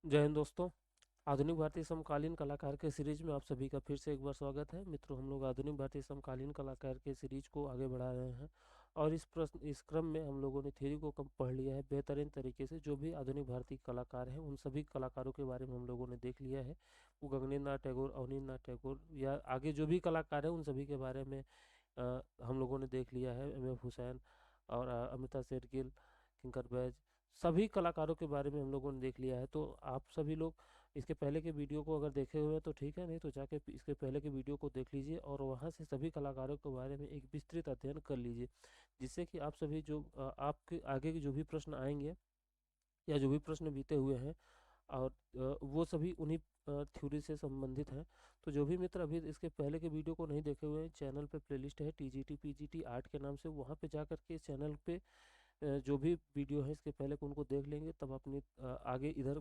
जय हिंद दोस्तों। आधुनिक भारतीय समकालीन कलाकार के सीरीज में आप सभी का फिर से एक बार स्वागत है। मित्रों, हम लोग आधुनिक भारतीय समकालीन कलाकार के सीरीज को आगे बढ़ा रहे हैं और इस क्रम में हम लोगों ने थ्योरी को कम पढ़ लिया है बेहतरीन तरीके से। जो भी आधुनिक भारतीय कलाकार हैं उन सभी कलाकारों के बारे में हम लोगों ने देख लिया है। वो गगनेंद्र नाथ टैगोर, अवनींद्र नाथ टैगोर या आगे जो भी कलाकार हैं उन सभी के बारे में हम लोगों ने देख लिया है। एम एफ हुसैन और अमृता शेरगिल, किंकर बैज, सभी कलाकारों के बारे में हम लोगों ने देख लिया है। तो आप सभी लोग इसके पहले के वीडियो को अगर देखे हुए हैं तो ठीक है, नहीं तो जाके इसके पहले के वीडियो को देख लीजिए और वहाँ से सभी कलाकारों के बारे में एक विस्तृत अध्ययन कर लीजिए, जिससे कि आप सभी जो आपके आगे के जो भी प्रश्न आएंगे या जो भी प्रश्न बीते हुए हैं और वो सभी उन्हीं थ्योरी से संबंधित हैं। तो जो भी मित्र अभी इसके पहले के वीडियो को नहीं देखे हुए हैं, चैनल पे प्लेलिस्ट है टीजीटी पीजीटी आर्ट के नाम से, वहाँ पे जा करके चैनल पे जो भी वीडियो है इसके पहले को उनको देख लेंगे, तब अपनी आगे इधर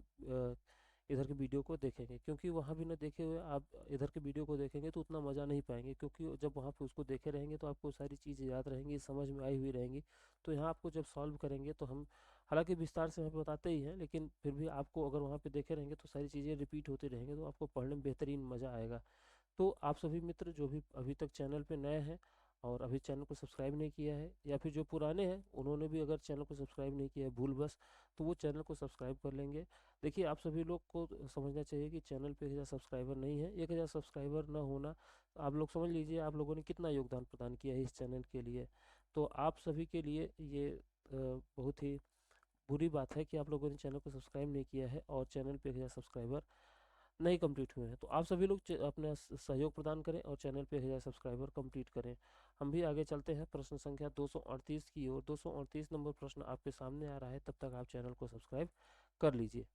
के वीडियो को देखेंगे। क्योंकि वहाँ भी ना देखे हुए आप इधर के वीडियो को देखेंगे तो उतना मज़ा नहीं पाएंगे, क्योंकि जब वहाँ पे उसको देखे रहेंगे तो आपको सारी चीज़ें याद रहेंगी, समझ में आई हुई रहेंगी। तो यहाँ आपको जब सॉल्व करेंगे तो हम हालांकि विस्तार से हमें बताते ही हैं, लेकिन फिर भी आपको अगर वहाँ पे देखे रहेंगे तो सारी चीज़ें रिपीट होती रहेंगी, तो आपको पढ़ने में बेहतरीन मज़ा आएगा। तो आप सभी मित्र जो भी अभी तक चैनल पे नए हैं और अभी चैनल को सब्सक्राइब नहीं किया है, या फिर जो पुराने हैं उन्होंने भी अगर चैनल को सब्सक्राइब नहीं किया है भूलवश, तो वो चैनल को सब्सक्राइब कर लेंगे। देखिए, आप सभी लोग को समझना चाहिए कि चैनल पे 1000 सब्सक्राइबर नहीं है। 1000 सब्सक्राइबर ना होना, आप लोग समझ लीजिए आप लोगों ने कितना योगदान प्रदान किया है इस चैनल के लिए। तो आप सभी के लिए ये बहुत ही बुरी बात है कि आप लोगों ने चैनल को सब्सक्राइब नहीं किया है और चैनल पे 1000 सब्सक्राइबर नहीं कंप्लीट हुए हैं। तो आप सभी लोग अपना सहयोग प्रदान करें और चैनल पे 1000 सब्सक्राइबर कंप्लीट करें। हम भी आगे चलते हैं प्रश्न संख्या 238 की ओर। 238 नंबर प्रश्न आपके सामने आ रहा है, तब तक आप चैनल को सब्सक्राइब कर लीजिए।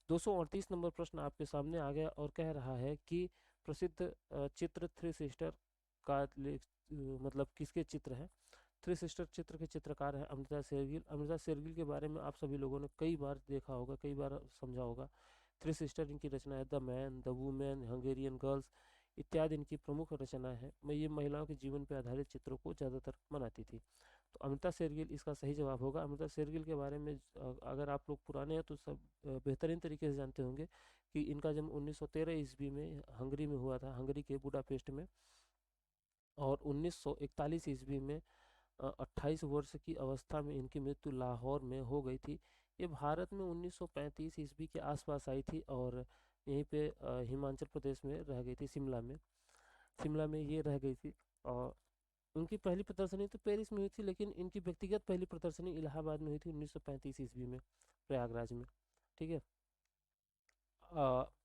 238 नंबर प्रश्न आपके सामने आ गया और कह रहा है कि प्रसिद्ध चित्र थ्री सिस्टर का मतलब किसके चित्र हैं। थ्री सिस्टर चित्र के चित्रकार हैं अमृता शेरगिल। अमृता शेरगिल के बारे में आप सभी लोगों ने कई बार देखा होगा, कई बार समझा होगा। थ्री सिस्टर इनकी रचना है, the man, the women, Hungarian girls इत्यादि इनकी प्रमुख रचना है। मैं ये महिलाओं के जीवन पर आधारित चित्रों को ज़्यादातर बनाती थी। तो अमृता शेरगिल इसका सही जवाब होगा। अमृता शेरगिल के बारे में अगर आप लोग पुराने हैं तो सब बेहतरीन तरीके से जानते होंगे कि इनका जन्म 1913 ईस्वी में हंगरी में हुआ था, हंगरी के बुडापेस्ट में। और 1941 ईस्वी में 28 वर्ष की अवस्था में इनकी मृत्यु लाहौर में हो गई थी। ये भारत में 1935 ईस्वी के आसपास आई थी और यहीं पे हिमाचल प्रदेश में रह गई थी, शिमला में ये रह गई थी। और उनकी पहली प्रदर्शनी तो पेरिस में हुई थी, लेकिन इनकी व्यक्तिगत पहली प्रदर्शनी इलाहाबाद में हुई थी 1935 ईस्वी में, प्रयागराज में। ठीक है।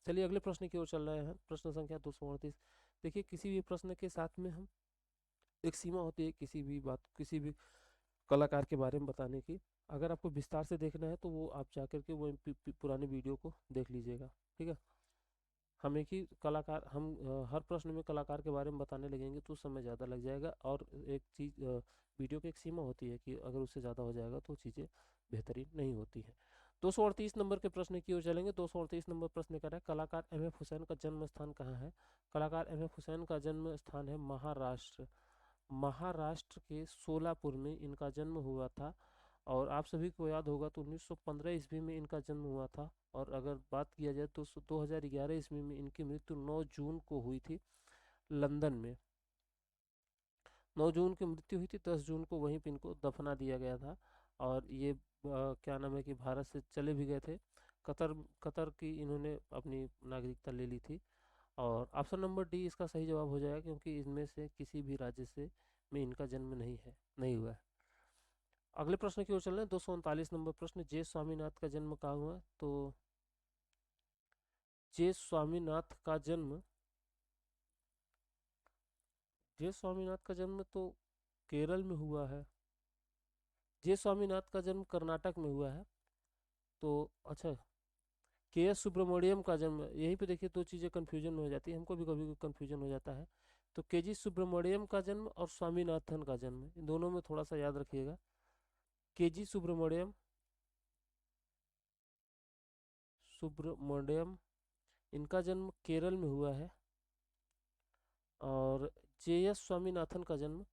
चलिए अगले प्रश्न की ओर चल रहे हैं। प्रश्न संख्या 238। देखिए, किसी भी प्रश्न के साथ में हम एक सीमा होती है किसी भी बात, किसी भी कलाकार के बारे में बताने की। अगर आपको विस्तार से देखना है तो वो आप जाकर के वो पुराने वीडियो को देख लीजिएगा। ठीक है। हम एक ही कलाकार, हम हर प्रश्न में कलाकार के बारे में बताने लगेंगे तो समय ज़्यादा लग जाएगा। और एक चीज़, वीडियो की एक सीमा होती है कि अगर उससे ज़्यादा हो जाएगा तो चीज़ें बेहतरीन नहीं होती हैं। 238 नंबर के प्रश्न की ओर चलेंगे। 238 नंबर प्रश्न कह रहा है, कलाकार एम एफ हुसैन का जन्म स्थान कहाँ है। कलाकार एम एफ हुसैन का जन्म स्थान है महाराष्ट्र। महाराष्ट्र के सोलापुर में इनका जन्म हुआ था। और आप सभी को याद होगा तो 1915 ईस्वी में इनका जन्म हुआ था। और अगर बात किया जाए तो 2011 ईस्वी में इनकी मृत्यु 9 जून को हुई थी, लंदन में। 9 जून की मृत्यु हुई थी, 10 जून को वहीं पे इनको दफना दिया गया था। और ये क्या नाम है कि भारत से चले भी गए थे। कतर कतर की इन्होंने अपनी नागरिकता ले ली थी। और ऑप्शन नंबर डी इसका सही जवाब हो जाएगा, क्योंकि इनमें से किसी भी राज्य से में इनका जन्म नहीं हुआ है। अगले प्रश्न की ओर चल रहे हैं। 239 नंबर प्रश्न, जे स्वामीनाथ का जन्म कहाँ हुआ। तो जे स्वामीनाथ का जन्म जे स्वामीनाथ का जन्म तो केरल में हुआ है। जे स्वामीनाथ का जन्म कर्नाटक में हुआ है। तो अच्छा, के एस सुब्रमण्यम का जन्म, यहीं पे देखिए दो चीज़ें कन्फ्यूजन में हो जाती है, हमको भी कभी कन्फ्यूजन हो जाता है। तो के जी सुब्रमण्यम का जन्म और स्वामीनाथन का जन्म, इन दोनों में थोड़ा सा याद रखिएगा। के जी सुब्रमण्यम इनका जन्म केरल में हुआ है। और जे एस स्वामीनाथन का जन्म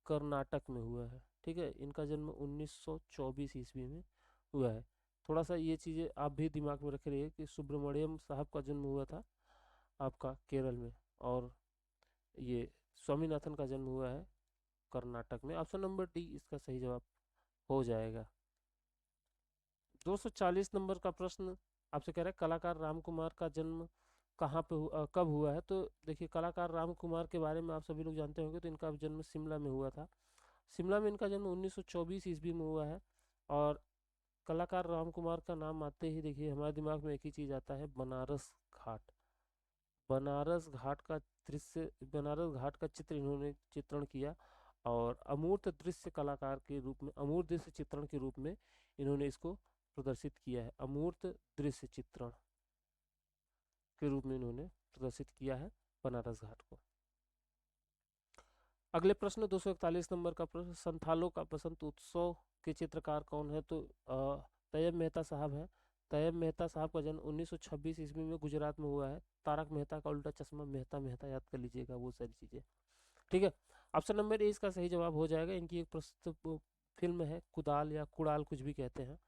कर्नाटक में हुआ है। ठीक है। इनका जन्म 1924 ईस्वी में हुआ है। थोड़ा सा ये चीज़ें आप भी दिमाग में रख रही है कि सुब्रमण्यम साहब का जन्म हुआ था आपका केरल में, और ये स्वामीनाथन का जन्म हुआ है कर्नाटक में। ऑप्शन नंबर डी इसका सही जवाब हो जाएगा। 240 नंबर का प्रश्न आपसे कह रहा है कलाकार राम कुमार का जन्म कहाँ पे कब हुआ है। तो देखिए, कलाकार राम कुमार के बारे में आप सभी लोग जानते होंगे, तो इनका जन्म शिमला में हुआ था। शिमला में इनका जन्म 1924 ईस्वी में हुआ है। और कलाकार राम कुमार का नाम आते ही देखिए हमारे दिमाग में एक ही चीज़ आता है, बनारस घाट। बनारस घाट का दृश्य, बनारस घाट का चित्र इन्होंने चित्रण किया, और अमूर्त दृश्य कलाकार के रूप में, अमूर्त दृश्य चित्रण के रूप में इन्होंने इसको प्रदर्शित किया है। अमूर्त दृश्य चित्रण के रूप में इन्होंने प्रदर्शित किया है बनारस घाट को। अगले प्रश्न 241 नंबर का प्रश्न, संथालों का बसंत उत्सव के चित्रकार कौन है। तो तैयब मेहता साहब हैं। तैयब मेहता साहब का जन्म 1926 ईस्वी में गुजरात में हुआ है। तारक मेहता का उल्टा चश्मा, मेहता मेहता याद कर लीजिएगा, वो सारी चीज़ें। ठीक है, ऑप्शन नंबर ए इसका सही जवाब हो जाएगा। इनकी एक प्रसिद्ध फिल्म है कुदाल, या कुड़ाल कुछ भी कहते हैं,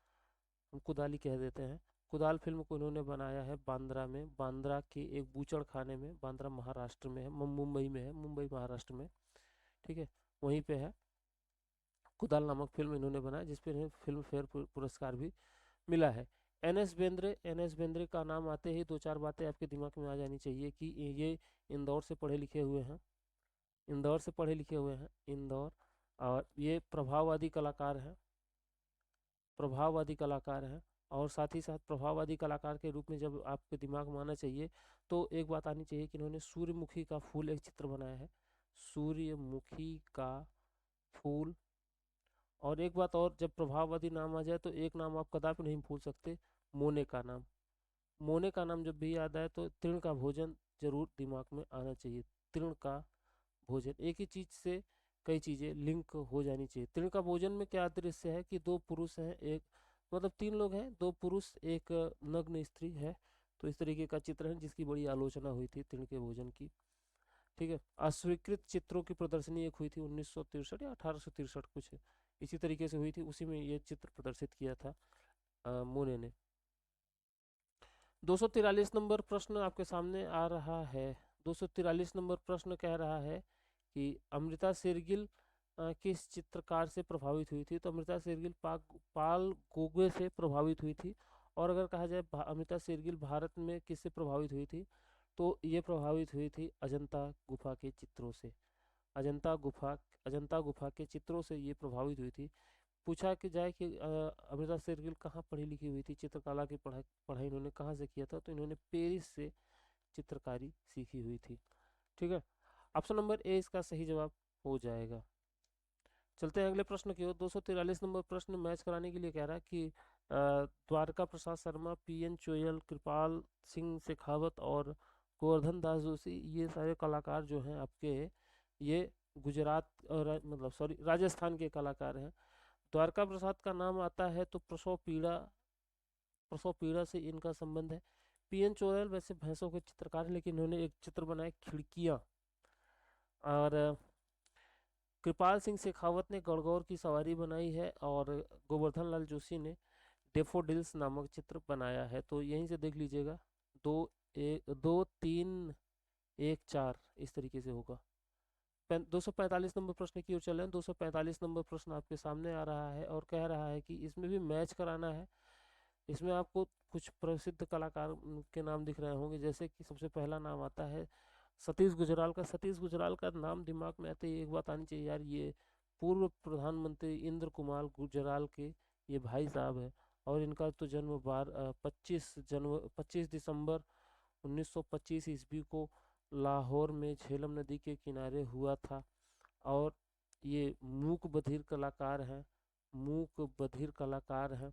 हम कुदाल ही कह देते हैं। कुदाल फिल्म को इन्होंने बनाया है बांद्रा में, बांद्रा के एक बूचड़ खाने में। बांद्रा महाराष्ट्र में है, मुंबई में है, मुंबई महाराष्ट्र में। ठीक है, वहीं पे है। कुदाल नामक फिल्म इन्होंने बनाया, जिस पर इन्हें फिल्म फेयर पुरस्कार भी मिला है। N S Bendre, N S Bendre का नाम आते ही दो चार बातें आपके दिमाग में आ जानी चाहिए कि ये इंदौर से पढ़े लिखे हुए हैं। इंदौर से पढ़े लिखे हुए हैं, इंदौर। और ये प्रभाववादी कलाकार हैं, प्रभाववादी कलाकार हैं। और साथ ही साथ प्रभाववादी कलाकार के रूप में जब आपके दिमाग में आना चाहिए, तो एक बात आनी चाहिए कि इन्होंने सूर्यमुखी का फूल एक चित्र बनाया है, सूर्यमुखी का फूल। और एक बात और, जब प्रभाववादी नाम आ जाए तो एक नाम आप कदापि नहीं भूल सकते, मोने का नाम। मोने का नाम जब भी याद आए तो तृण का भोजन जरूर दिमाग में आना चाहिए। तृण का भोजन, एक ही चीज से कई चीजें लिंक हो जानी चाहिए। तृण का भोजन में क्या दृश्य है कि दो पुरुष हैं, एक मतलब तीन लोग हैं, दो पुरुष एक नग्न स्त्री है। तो इस तरीके का चित्र है जिसकी बड़ी आलोचना हुई थी तृण के भोजन की। ठीक है, अस्वीकृत चित्रों की प्रदर्शनी एक हुई थी 1963 या 1863 कुछ इसी तरीके से हुई थी, उसी में ये चित्र प्रदर्शित किया था मोने ने। 243 नंबर प्रश्न आपके सामने आ रहा है। 243 नंबर प्रश्न कह रहा है कि अमृता शेरगिल किस चित्रकार से प्रभावित हुई थी। तो अमृता शेरगिल पाल गोगे से प्रभावित हुई थी। और अगर कहा जाए अमृता शेरगिल भारत में किससे प्रभावित हुई थी, तो ये प्रभावित हुई थी अजंता गुफा के चित्रों से। अजंता गुफा, अजंता गुफा के चित्रों से ये प्रभावित हुई थी। पूछा कि जाए कि अमृता शेरगिल कहाँ पढ़ी लिखी हुई थी, चित्रकला की पढ़ाई पढ़ाई इन्होंने कहाँ से किया था। तो इन्होंने पेरिस से चित्रकारी सीखी हुई थी। ठीक है, ऑप्शन नंबर ए इसका सही जवाब हो जाएगा। चलते हैं अगले प्रश्न की ओर। 243 नंबर प्रश्न मैच कराने के लिए कह रहा है कि द्वारका प्रसाद शर्मा, पीएन चोयल, कृपाल सिंह शेखावत और गोवर्धन दास जोशी, ये सारे कलाकार जो हैं आपके, ये गुजरात और मतलब सॉरी राजस्थान के कलाकार हैं। द्वारका प्रसाद का नाम आता है तो प्रसव पीड़ा, प्रसव पीड़ा से इनका संबंध है। पीएन चोरल वैसे भैंसों के चित्रकार हैं, लेकिन इन्होंने एक चित्र बनाया खिड़कियाँ। और कृपाल सिंह शेखावत ने गणगौर की सवारी बनाई है, और गोवर्धन लाल जोशी ने डेफोडिल्स नामक चित्र बनाया है। तो यहीं से देख लीजिएगा, दो दो तीन एक चार इस तरीके से होगा। 245 नंबर प्रश्न की ओर चल रहे हैं। 245 नंबर प्रश्न आपके सामने आ रहा है और कह रहा है कि इसमें भी मैच कराना है। इसमें आपको कुछ प्रसिद्ध कलाकार के नाम दिख रहे होंगे, जैसे कि सबसे पहला नाम आता है सतीश गुजराल का। सतीश गुजराल का नाम दिमाग में आते ही एक बात आनी चाहिए यार, ये पूर्व प्रधानमंत्री इंद्र कुमार गुजराल के ये भाई साहब है। और इनका तो जन्म 25 दिसंबर 1925 ईस्वी को लाहौर में झेलम नदी के किनारे हुआ था। और ये मूक बधिर कलाकार हैं, मूक बधिर कलाकार हैं।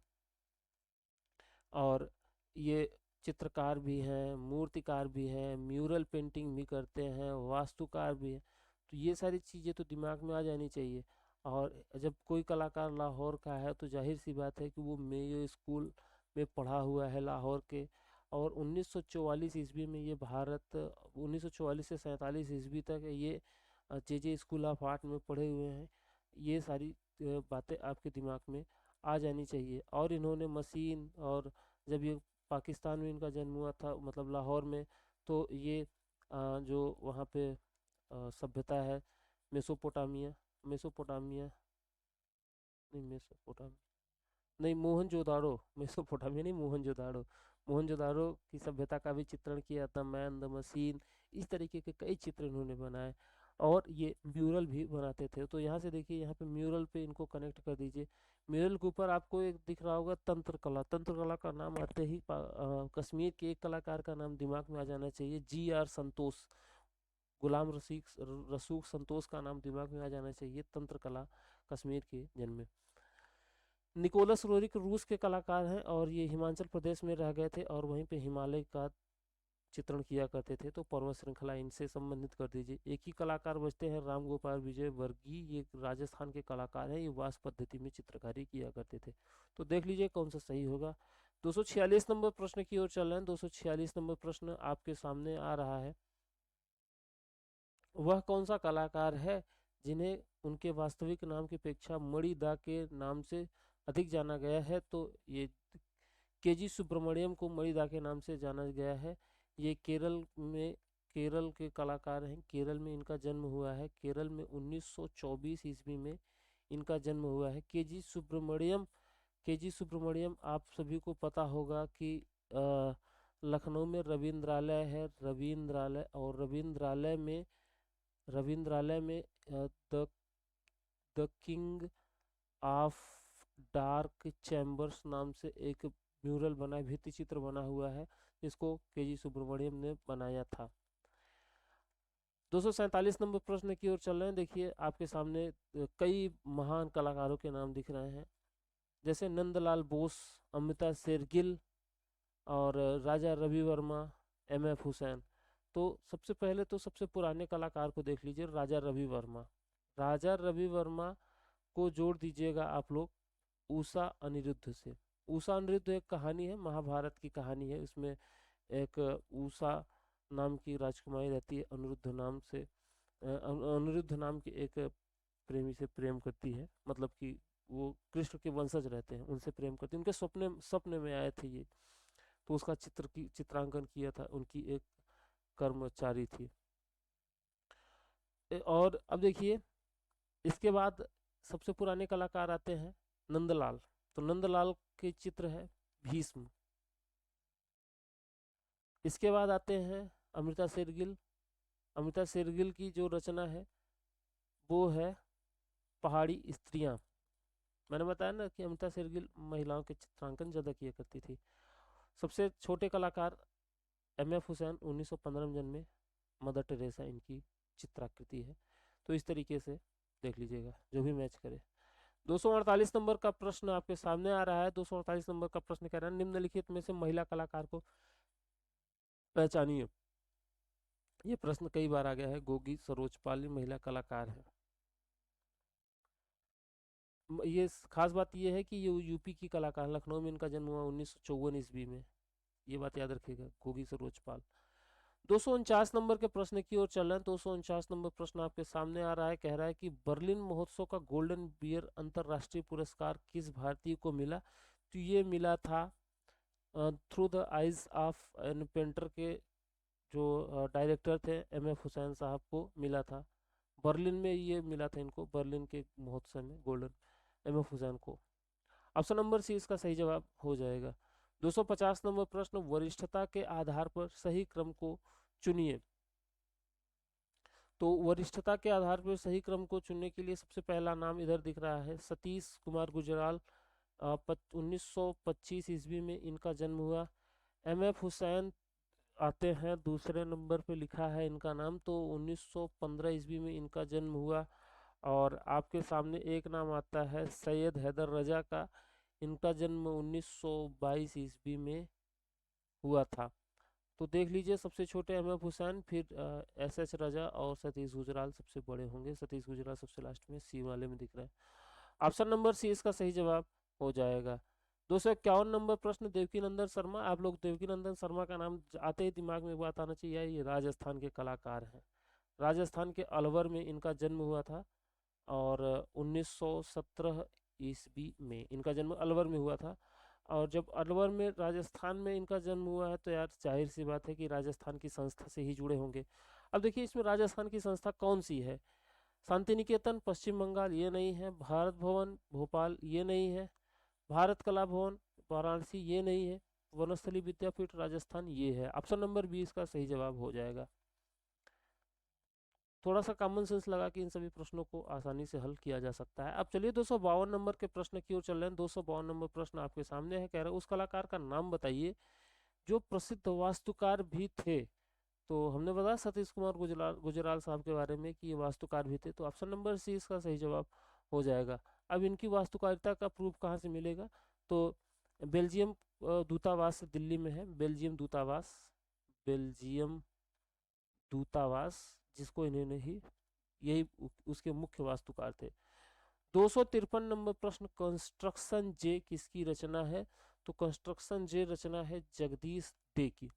और ये चित्रकार भी हैं, मूर्तिकार भी हैं, म्यूरल पेंटिंग भी करते हैं, वास्तुकार भी हैं। तो ये सारी चीज़ें तो दिमाग में आ जानी चाहिए। और जब कोई कलाकार लाहौर का है तो जाहिर सी बात है कि वो मेयो स्कूल में पढ़ा हुआ है लाहौर के। और 1944 ईस्वी में ये भारत, 1944 से 47 ईस्वी तक ये जे जे स्कूल ऑफ आर्ट में पढ़े हुए हैं। ये सारी बातें आपके दिमाग में आ जानी चाहिए। और इन्होंने मशीन, और जब ये पाकिस्तान में इनका जन्म हुआ था, मतलब लाहौर में, तो ये जो वहाँ पे सभ्यता है, मेसोपोटामिया, मेसोपोटामिया नहीं, मेसोपोटामिया नहीं, मोहनजोदाड़ो, मेसोपोटामिया नहीं, मोहनजोदाड़ो, मोहनजोदाड़ो की सभ्यता का भी चित्रण किया था, मैन द मशीन, इस तरीके के कई चित्र इन्होंने बनाए। और ये म्यूरल भी बनाते थे। तो यहाँ से देखिए, यहाँ पे म्यूरल पे इनको कनेक्ट कर दीजिए। म्यूरल के ऊपर आपको एक दिख रहा होगा तंत्र कला। तंत्र कला का नाम आते ही कश्मीर के एक कलाकार का नाम दिमाग में आ जाना चाहिए, GR संतोष। गुलाम रसूख संतोष का नाम दिमाग में आ जाना चाहिए, तंत्र कला कश्मीर के जन्मे। निकोलस रोरिक रूस के कलाकार हैं, और ये हिमाचल प्रदेश में रह गए थे, और वहीं पे हिमालय का चित्रण किया करते थे। तो पर्वत श्रृंखला इनसे संबंधित कर दीजिए। एक ही कलाकार बचते हैं, राम गोपाल विजय वर्गीय, ये राजस्थान के कलाकार हैं, ये वास पद्धति में चित्रकारी किया करते थे। तो देख लीजिए कौन सा सही होगा। 246 नंबर प्रश्न की ओर चल रहे हैं। 246 नंबर प्रश्न आपके सामने आ रहा है। वह कौन सा कलाकार है जिन्हें उनके वास्तविक नाम की अपेक्षा मणिदा के नाम से अधिक जाना गया है? तो ये KG सुब्रमण्यम को मणिदा के नाम से जाना गया है। ये केरल के कलाकार हैं। केरल में इनका जन्म हुआ है। केरल में 1924 ईस्वी में इनका जन्म हुआ है। KG सुब्रमण्यम आप सभी को पता होगा कि लखनऊ में रविंद्रालय है, रविंद्रालय, और रविंद्रालय में the king of dark chambers नाम से एक म्यूरल बना, भित्ति चित्र बना हुआ है, जिसको KG सुब्रमण्यम ने बनाया था। 247 नंबर प्रश्न की ओर चल रहे हैं। देखिए आपके सामने कई महान कलाकारों के नाम दिख रहे हैं, जैसे नंदलाल बोस, अमृता शेरगिल, और राजा रवि वर्मा, MF हुसैन। तो सबसे पहले तो सबसे पुराने कलाकार को देख लीजिए, राजा रवि वर्मा। राजा रवि वर्मा को जोड़ दीजिएगा आप लोग उषा अनिरुद्ध से। उषा अनिरुद्ध एक कहानी है, महाभारत की कहानी है। उसमें एक उषा नाम की राजकुमारी रहती है, अनिरुद्ध नाम से, अनिरुद्ध नाम की एक प्रेमी से प्रेम करती है, मतलब कि वो कृष्ण के वंशज रहते हैं, उनसे प्रेम करती है। उनके सपने में आए थे ये, तो उसका चित्रांकन किया था, उनकी एक कर्मचारी थी। और अब देखिए, इसके बाद सबसे पुराने कलाकार आते हैं नंदलाल। तो नंदलाल के चित्र है भीष्म। इसके बाद आते हैं अमृता शेरगिल। अमृता शेरगिल की जो रचना है वो है पहाड़ी स्त्रियां। मैंने बताया ना कि अमृता शेरगिल महिलाओं के चित्रांकन ज़्यादा किया करती थी। सबसे छोटे कलाकार MF हुसैन, 1915 में जन्मे, मदर टेरेसा इनकी चित्राकृति है। तो इस तरीके से देख लीजिएगा, जो भी मैच करे। 248 नंबर का प्रश्न आपके सामने आ रहा है। 248 नंबर का प्रश्न कह रहा है, निम्नलिखित में से महिला कलाकार को पहचानिए। ये प्रश्न कई बार आ गया है। गोगी सरोज पाल महिला कलाकार है। ये खास बात ये है कि ये यूपी की कलाकार, लखनऊ में इनका जन्म हुआ 1954 ईस्वी में। ये बात याद रखिएगा, गोगी सरोज पाल। 249 नंबर के प्रश्न की ओर चल रहे हैं। 249 नंबर प्रश्न आपके सामने आ रहा है। कह रहा है कि बर्लिन महोत्सव का गोल्डन बियर अंतरराष्ट्रीय पुरस्कार किस भारतीय को मिला? तो ये मिला था through the eyes of an painter के जो डायरेक्टर थे MF हुसैन साहब को मिला था। बर्लिन में ये मिला था इनको, बर्लिन के महोत्सव में गोल्डन, MF हुसैन को। ऑप्शन नंबर सी इसका सही जवाब हो जाएगा। 250 नंबर प्रश्न, वरिष्ठता के आधार पर सही क्रम को चुनिए। तो वरिष्ठता के आधार पर सही क्रम को चुनने के लिए सबसे पहला नाम इधर दिख रहा है, सतीश कुमार गुजराल। 1925 ईस्वी में इनका जन्म हुआ। MF हुसैन आते हैं दूसरे नंबर पे, लिखा है इनका नाम, तो 1915 ईस्वी में इनका जन्म हुआ। और आपके सामने एक नाम आता है सैयद हैदर रजा का। इनका जन्म 1922 ईस्वी में हुआ था। तो देख लीजिए, सबसे छोटे MF हुसैन, फिर SS रजा, और सतीश गुजराल सबसे बड़े होंगे। सतीश गुजराल सबसे लास्ट में सी वाले में दिख रहा है। ऑप्शन नंबर सी इसका सही जवाब हो जाएगा। 251 नंबर प्रश्न, देवकीनंदन शर्मा। आप लोग देवकीनंदन शर्मा का नाम आते ही दिमाग में बात आना चाहिए, ये राजस्थान के कलाकार हैं। राजस्थान के अलवर में इनका जन्म हुआ था, और 1917 ईस्वी में इनका जन्म अलवर में हुआ था। और जब अलवर में राजस्थान में इनका जन्म हुआ है तो यार जाहिर सी बात है कि राजस्थान की संस्था से ही जुड़े होंगे। अब देखिए इसमें राजस्थान की संस्था कौन सी है। शांति निकेतन पश्चिम बंगाल ये नहीं है, भारत भवन भोपाल ये नहीं है, भारत कला भवन वाराणसी ये नहीं है, वनस्थली विद्यापीठ राजस्थान ये है। ऑप्शन नंबर 20 का सही जवाब हो जाएगा। थोड़ा सा कॉमन सेंस लगा कि इन सभी प्रश्नों को आसानी से हल किया जा सकता है। अब चलिए 252 नंबर के प्रश्न की ओर चल रहे हैं। 252 नंबर प्रश्न आपके सामने है। कह रहे हैं उस कलाकार का नाम बताइए जो प्रसिद्ध वास्तुकार भी थे। तो हमने बताया सतीश कुमार गुजराल गुजराल साहब के बारे में कि ये वास्तुकार भी थे, तो ऑप्शन नंबर सी इसका सही जवाब हो जाएगा। अब इनकी वास्तुकारिता का प्रूफ कहाँ से मिलेगा, तो बेल्जियम दूतावास दिल्ली में है, बेल्जियम दूतावास जिसको इन्होंने ही यही उसके मुख्य वास्तुकार थे। 253 नंबर प्रश्न, कंस्ट्रक्शन जे किसकी रचना है, तो कंस्ट्रक्शन जे रचना है जगदीश डे की।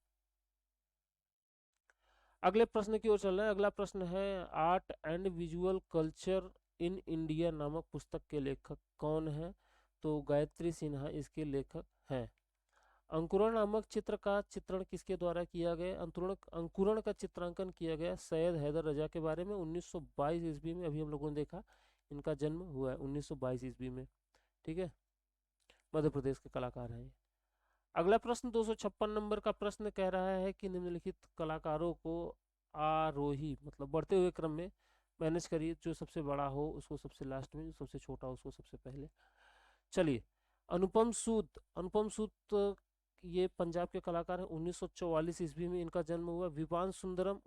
अगले प्रश्न की ओर चल रहे हैं। अगला प्रश्न है art and visual culture in India नामक पुस्तक के लेखक कौन है, तो गायत्री सिन्हा इसके लेखक हैं। अंकुरण नामक चित्र का चित्रण किसके द्वारा किया गया, अंकुरण का चित्रांकन किया गया सैयद हैदर रजा के बारे में 1922 ईस्वी में। अभी हम लोगों ने देखा इनका जन्म हुआ है 1922 ईस्वी में, ठीक है, मध्य प्रदेश के कलाकार हैं। अगला प्रश्न 256 नंबर का प्रश्न कह रहा है कि निम्नलिखित कलाकारों को आरोही मतलब बढ़ते हुए क्रम में मैनेज करिए, जो सबसे बड़ा हो उसको सबसे लास्ट में, जो सबसे छोटा हो उसको सबसे पहले। चलिए, अनुपम सूद ये पंजाब के कलाकार हैं, 1944 ईस्वी में इनका जन्म हुआ। विवान सुंदरम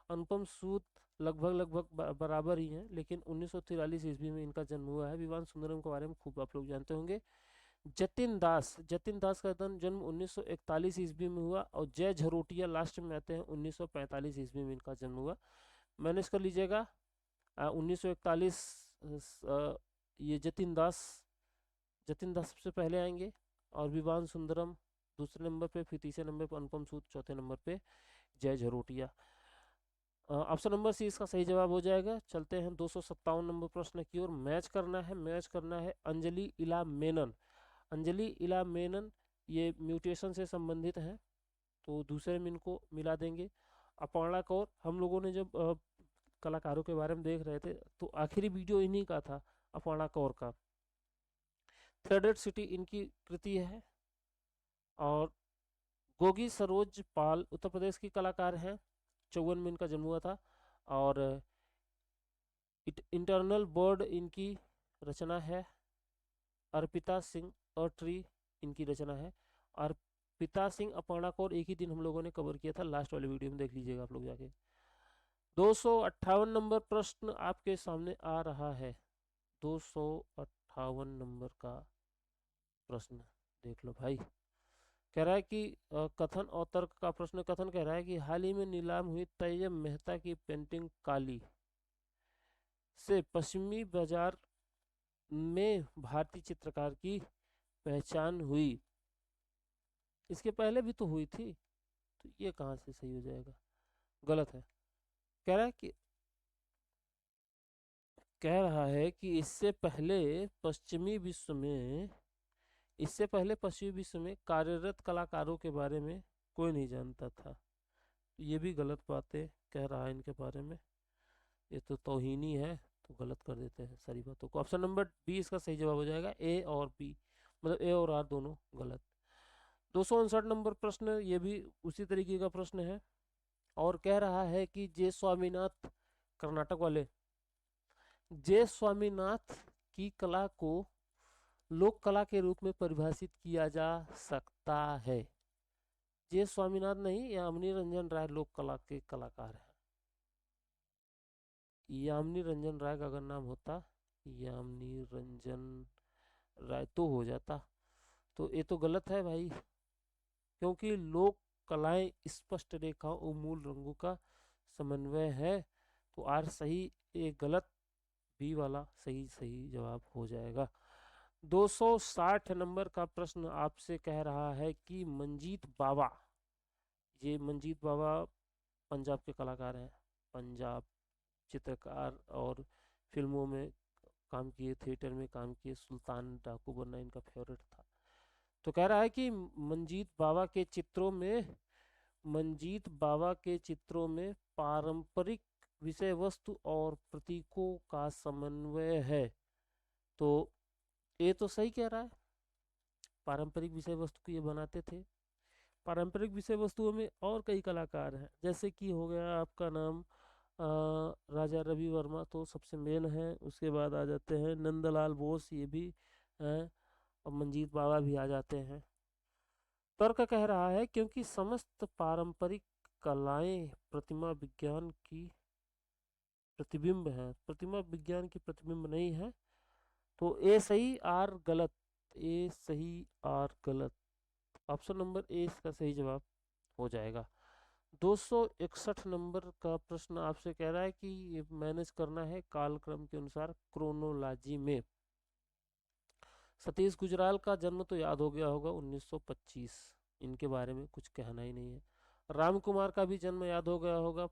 अनुपम सूद लगभग बराबर ही हैं, लेकिन 1943 ईस्वी में इनका जन्म हुआ है। विवान सुंदरम के बारे में खूब आप लोग जानते होंगे। जतिन दास का जन्म 1941 ईस्वी में हुआ, और जय झरोटिया लास्ट में आते हैं, 1945 ईस्वी में इनका जन्म हुआ। मैनेज कर लीजिएगा, 1941 ये जतिन दास सबसे पहले आएंगे, और विवान सुंदरम दूसरे नंबर पे, फिर तीसरे नंबर पे अनुपम सूद, चौथे नंबर पे जय झरोटिया। ऑप्शन नंबर सी इसका सही जवाब हो जाएगा। चलते हैं 257 नंबर प्रश्न की ओर। मैच करना है अंजलि इला मेनन ये म्यूटेशन से संबंधित हैं, तो दूसरे में इनको मिला देंगे। अपर्णा कौर, हम लोगों ने जब कलाकारों के बारे में देख रहे थे तो आखिरी वीडियो इन्हीं का था, अपर्णा कौर का। थ्रेडेड सिटी इनकी कृति है। और गोगी सरोज पाल उत्तर प्रदेश की कलाकार हैं, 54 में इनका जन्म हुआ था। और इंटरनल बर्ड इनकी रचना है। अर्पिता सिंह ट्री इनकी रचना है। अर्पिता सिंह अपर्णा कौर एक ही दिन हम लोगों ने कवर किया था, लास्ट वाले वीडियो में देख लीजिएगा आप लोग जाके। 258 नंबर प्रश्न आपके सामने आ रहा है। 258 नंबर का प्रश्न देख लो भाई। कह रहा है कि कथन और तर्क का प्रश्न। कथन कह रहा है कि हाल ही में नीलाम हुई तैयब मेहता की पेंटिंग काली से पश्चिमी बाजार में भारतीय चित्रकार की पहचान हुई। इसके पहले भी तो हुई थी, तो ये कहाँ से सही हो जाएगा, गलत है। कह रहा है कि इससे पहले पश्चिमी विश्व में कार्यरत कलाकारों के बारे में कोई नहीं जानता था। ये भी गलत बातें कह रहा है इनके बारे में, ये तो तौहीनी है, तो गलत कर देते हैं सारी बातों को। ऑप्शन नंबर बी इसका सही जवाब हो जाएगा। ए और बी मतलब ए और आर दोनों गलत। 259 नंबर प्रश्न ये भी उसी तरीके का प्रश्न है, और कह रहा है कि जे स्वामीनाथ कर्नाटक वाले जे स्वामीनाथ की कला को लोक कला के रूप में परिभाषित किया जा सकता है। जे स्वामीनाथ नहीं, यामिनी रंजन राय लोक कला के कलाकार हैं। यामिनी रंजन राय का अगर नाम होता, यामिनी रंजन राय तो हो जाता, तो ये तो गलत है भाई, क्योंकि लोक कलाएं स्पष्ट रेखाओं और मूल रंगों का समन्वय है। तो आर सही, ये गलत, बी वाला सही जवाब हो जाएगा। 260 नंबर का प्रश्न आपसे कह रहा है कि मंजीत बावा पंजाब के कलाकार हैं, पंजाब चित्रकार और फिल्मों में काम किए, थिएटर में काम किए, सुल्तान डाकू बनना इनका फेवरेट था। तो कह रहा है कि मंजीत बाबा के चित्रों में पारंपरिक विषय वस्तु और प्रतीकों का समन्वय है। तो ये तो सही कह रहा है, पारंपरिक विषय वस्तु को ये बनाते थे। पारंपरिक विषय वस्तुओं में और कई कलाकार हैं, जैसे कि हो गया आपका नाम राजा रवि वर्मा, तो सबसे मेन है। उसके बाद आ जाते हैं नंदलाल बोस, ये भी हैं, और मंजीत बाबा भी आ जाते हैं। तर्क कह रहा है क्योंकि समस्त पारंपरिक कलाएं प्रतिमा विज्ञान की प्रतिबिंब है, प्रतिमा विज्ञान की प्रतिबिंब नहीं है। तो ए सही आर गलत, ए सही आर गलत, ऑप्शन नंबर ए इसका सही जवाब हो जाएगा। 261 नंबर का प्रश्न आपसे कह रहा है कि ये मैनेज करना है कालक्रम के अनुसार, क्रोनोलॉजी में। सतीश गुजराल का जन्म तो याद हो गया होगा, 1925, इनके बारे में कुछ कहना ही नहीं है। राम कुमार का भी जन्म याद हो गया होगा,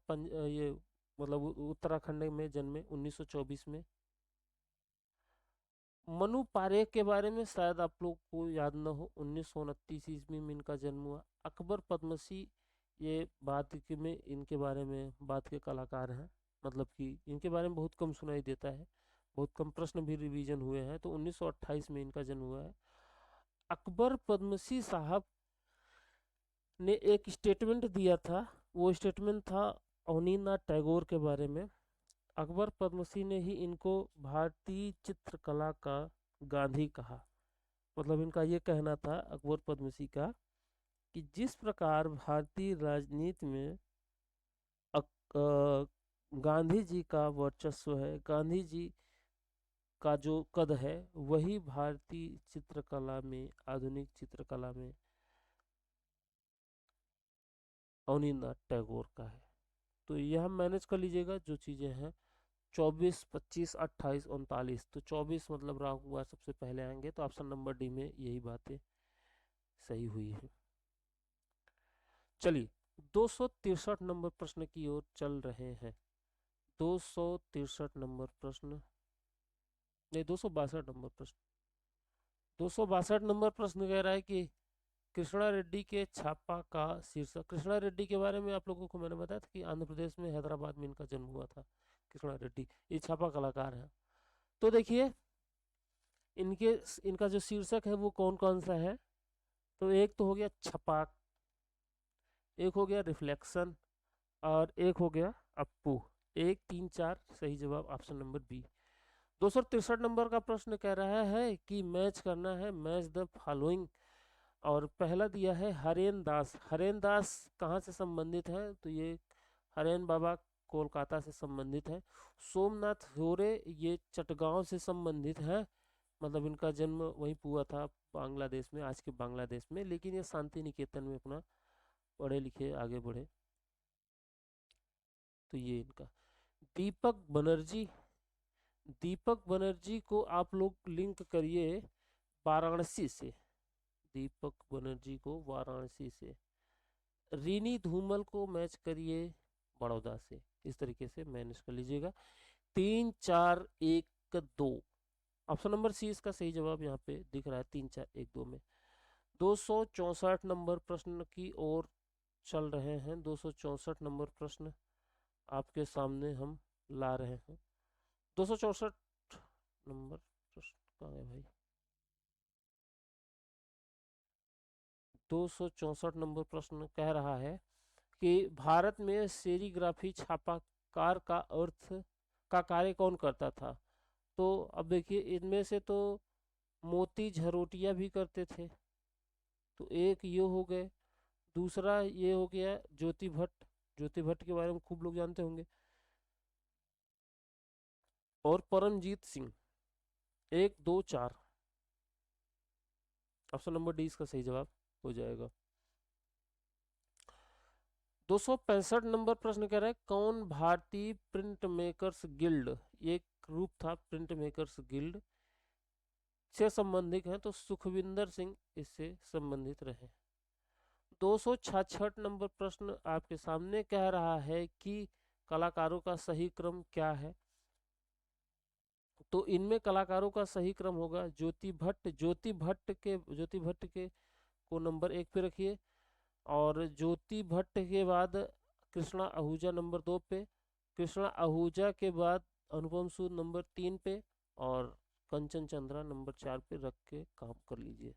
ये मतलब उत्तराखंड में जन्मे 1924 में। मनु पारेख के बारे में शायद आप लोग को याद न हो, 1929 ईस्वी में इनका जन्म हुआ। अकबर पद्मश्री, ये बाद के में इनके बारे में बात के कलाकार हैं, मतलब कि इनके बारे में बहुत कम सुनाई देता है, बहुत कम प्रश्न भी रिवीजन हुए हैं। तो 1928 में इनका जन्म हुआ है। अकबर पद्मश्री साहब ने एक स्टेटमेंट दिया था, वो स्टेटमेंट था अवनींद्रनाथ टैगोर के बारे में। अकबर पद्मश्री ने ही इनको भारतीय चित्रकला का गांधी कहा। मतलब इनका ये कहना था अकबर पद्मश्री का कि जिस प्रकार भारतीय राजनीति में गांधी जी का वर्चस्व है, गांधी जी का जो कद है, वही भारतीय चित्रकला में, आधुनिक चित्रकला में अवनींद्रनाथ टैगोर का है। तो यह मैनेज कर लीजिएगा जो चीज़ें हैं। 24, 25, 28, 39, तो 24 मतलब राहु कुमार सबसे पहले आएंगे, तो ऑप्शन नंबर डी में यही बातें सही हुई है। चलिए 263 नंबर प्रश्न की ओर चल रहे हैं। 263 नंबर प्रश्न, नहीं 262 नंबर प्रश्न। 262 नंबर प्रश्न कह रहा है कि कृष्णा रेड्डी के छापा का शीर्षक। कृष्णा रेड्डी के बारे में आप लोगों को मैंने बताया था कि आंध्र प्रदेश में हैदराबाद में इनका जन्म हुआ था। कृष्णा रेड्डी ये छापा कलाकार हैं। तो देखिए इनके इनका जो शीर्षक है वो कौन कौन सा है। तो एक तो हो गया छपाक, एक हो गया रिफ्लेक्शन, और एक हो गया अप्पू। 1, 3, 4 सही जवाब ऑप्शन नंबर बी। 263 नंबर का प्रश्न कह रहा है कि मैच करना है, मैच द फॉलोइंग। और पहला दिया है हरेन दास। हरेन दास कहाँ से संबंधित है, तो ये हरेन बाबा कोलकाता से संबंधित है। सोमनाथ होरे ये चटगांव से संबंधित है, मतलब इनका जन्म वहीं हुआ था बांग्लादेश में, आज के बांग्लादेश में, लेकिन ये शांति निकेतन में अपना पढ़े लिखे आगे बढ़े। तो ये इनका दीपक बनर्जी। दीपक बनर्जी को आप लोग लिंक करिए वाराणसी से, दीपक बनर्जी को वाराणसी से। रीनी धूमल को मैच करिए बड़ौदा से। इस तरीके से मैनेज कर लीजिएगा। 3, 4, 1, 2, ऑप्शन नंबर सी इसका सही जवाब यहाँ पे दिख रहा है, 3, 4, 1, 2 में। 264 नंबर प्रश्न की ओर चल रहे हैं। 264 नंबर प्रश्न आपके सामने हम ला रहे हैं। 264 नंबर प्रश्न कहाँ है भाई। 264 नंबर प्रश्न कह रहा है कि भारत में सेरीग्राफी छापाकार का अर्थ का कार्य कौन करता था। तो अब देखिए इनमें से तो मोती झरोटिया भी करते थे, तो एक ये हो गए। दूसरा ये हो गया ज्योति भट्ट, ज्योति भट्ट के बारे में खूब लोग जानते होंगे। और Paramjit Singh. 1, 2, 4, option number D इसका सही जवाब हो जाएगा। 265 नंबर प्रश्न कह रहा है कौन भारतीय प्रिंट मेकर्स गिल्ड, एक ग्रुप था प्रिंट मेकर्स गिल्ड से संबंधित है, तो सुखविंदर सिंह इससे संबंधित रहे। 266 नंबर प्रश्न आपके सामने कह रहा है कि कलाकारों का सही क्रम क्या है। तो इनमें कलाकारों का सही क्रम होगा ज्योति भट्ट। ज्योति भट्ट के को नंबर 1 पे रखिए, और ज्योति भट्ट के बाद कृष्णा आहूजा नंबर 2 पे, कृष्णा आहूजा के बाद अनुपम सूद नंबर 3 पे, और कंचन चंद्रा नंबर 4 पे रख के काम कर लीजिए।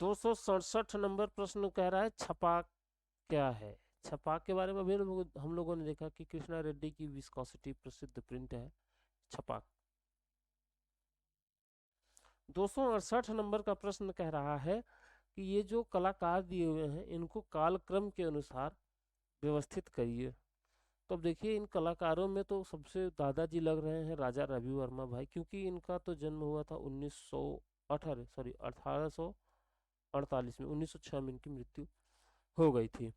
267 नंबर प्रश्न कह रहा है छपाक क्या है। छपाक के बारे में भी हम लोगों ने देखा कि कृष्णा रेड्डी की विस्कोसिटी प्रसिद्ध प्रिंट है छपाक। 268 नंबर का प्रश्न कह रहा है कि ये जो कलाकार दिए हुए हैं इनको कालक्रम के अनुसार व्यवस्थित करिए। तो अब देखिए इन कलाकारों में तो सबसे दादाजी लग रहे हैं राजा रवि वर्मा भाई, क्योंकि इनका तो जन्म हुआ था 1848 में, 1906 में इनकी मृत्यु हो गई थी।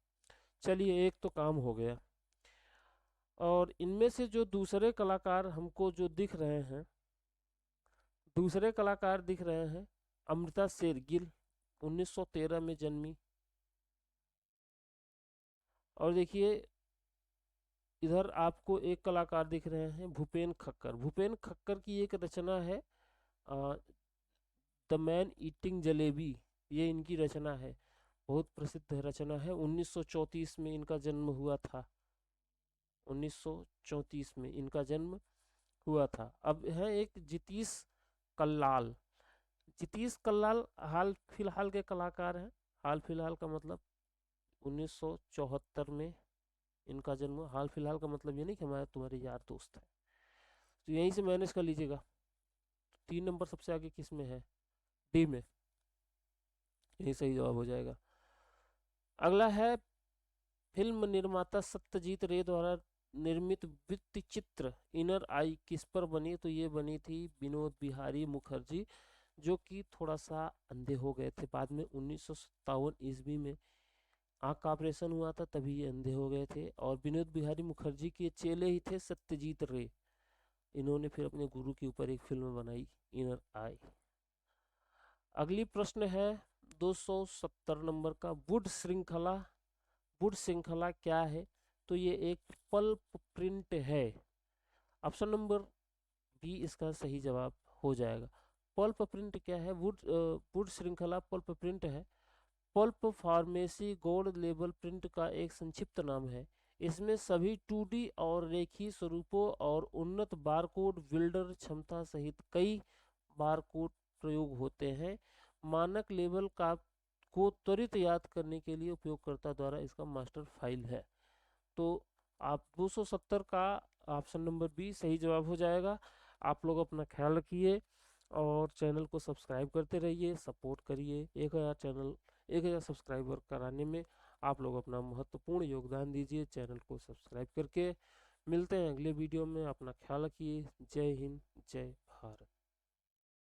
चलिए एक तो काम हो गया। और इनमें से जो दूसरे कलाकार हमको जो दिख रहे हैं, अमृता शेरगिल 1913 में जन्मी। और देखिए इधर आपको एक कलाकार दिख रहे हैं भूपेन खक्कर। भूपेन खक्कर की एक रचना है द मैन ईटिंग जलेबी, ये इनकी रचना है, बहुत प्रसिद्ध रचना है। 1934 में इनका जन्म हुआ था, 1934 में इनका जन्म हुआ था। अब है एक जितीश कल्लाल। जितीश कल्लाल हाल फिलहाल के कलाकार हैं। हाल फिलहाल का मतलब 1974 में इनका जन्म। हाल फिलहाल का मतलब ये नहीं कि हमारे तुम्हारे यार दोस्त हैं। तो यहीं से मैनेज कर लीजिएगा। 3 नंबर सबसे आगे किस में है, डी में, यही सही जवाब हो जाएगा। अगला है फिल्म निर्माता सत्यजीत रे द्वारा निर्मित वृत्त चित्र इनर आई किस पर बनी। तो ये बनी थी विनोद बिहारी मुखर्जी, जो कि थोड़ा सा अंधे हो गए थे बाद में। 1957 ईस्वी में आँख का ऑपरेशन हुआ था, तभी ये अंधे हो गए थे। और विनोद बिहारी मुखर्जी के चेले ही थे सत्यजीत रे। इन्होंने फिर अपने गुरु के ऊपर एक फिल्म बनाई इनर आई। अगली प्रश्न है 270 नंबर का वुड श्रृंखला। वुड श्रृंखला क्या है। तो ये एक पल्प प्रिंट है। ऑप्शन नंबर बी इसका सही जवाब हो जाएगा। पल्प प्रिंट क्या है। वुड श्रृंखला पल्प प्रिंट है। Pulp pharmacy gold label print का एक संक्षिप्त नाम है। इसमें सभी 2D और रेखीय स्वरूपों और उन्नत बारकोड बिल्डर क्षमता सहित कई बारकोड प्रयोग होते हैं। मानक लेबल का को त्वरित याद करने के लिए उपयोगकर्ता द्वारा इसका मास्टर फाइल है। तो आप 270 का ऑप्शन नंबर बी सही जवाब हो जाएगा। आप लोग अपना ख्याल रखिए और चैनल को सब्सक्राइब करते रहिए, सपोर्ट करिए। 1000 सब्सक्राइबर कराने में आप लोग अपना महत्वपूर्ण योगदान दीजिए चैनल को सब्सक्राइब करके। मिलते हैं अगले वीडियो में, अपना ख्याल रखिए। जय हिंद, जय भारत।